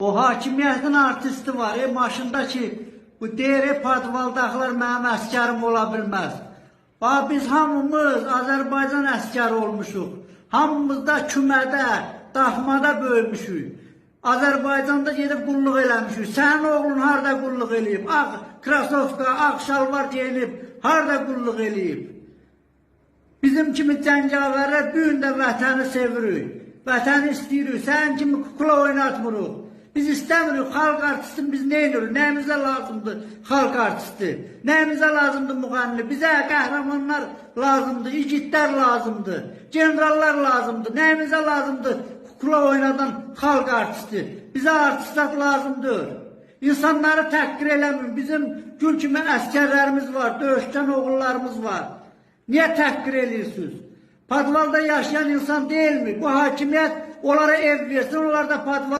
O hakimiyyətin artisti var, maşında ki, bu deyir, padvaldaklar mənim əskərim ola bilməz. Biz hamımız Azərbaycan əskəri olmuşuq. Hamımız da kümədə, daxmada böyümüşük. Azərbaycanda gedib qulluq eləmişik. Sənin oğlun harada qulluq eləyib? Ağ krasovka, ağ şalvar geyinib, harada qulluq eləyib? Bizim kimi cəngavərlər bu gün də vətəni sevirik. Vətəni istəyirik. Sənin kimi kukla oynatmırıq. Biz istəmirik xalq artisti, biz nə edirik? Nəyimizə lazımdır xalq artisti? Nəyimizə lazımdır müğənni? Bizə qəhrəmanlar lazımdır, igidlər lazımdır, generallar lazımdır. Nəyimizə lazımdır kukla oynadan xalq artisti? Bizə artistlər lazımdır. İnsanları təhqir eləmir. Bizim gül kimi əskərlərimiz var, döyüşkən oğullarımız var. Niyə təhqir edirsiniz? Padvalda yaşayan insan deyilmi? Bu hakimiyyət onlara ev versin, onlar da padval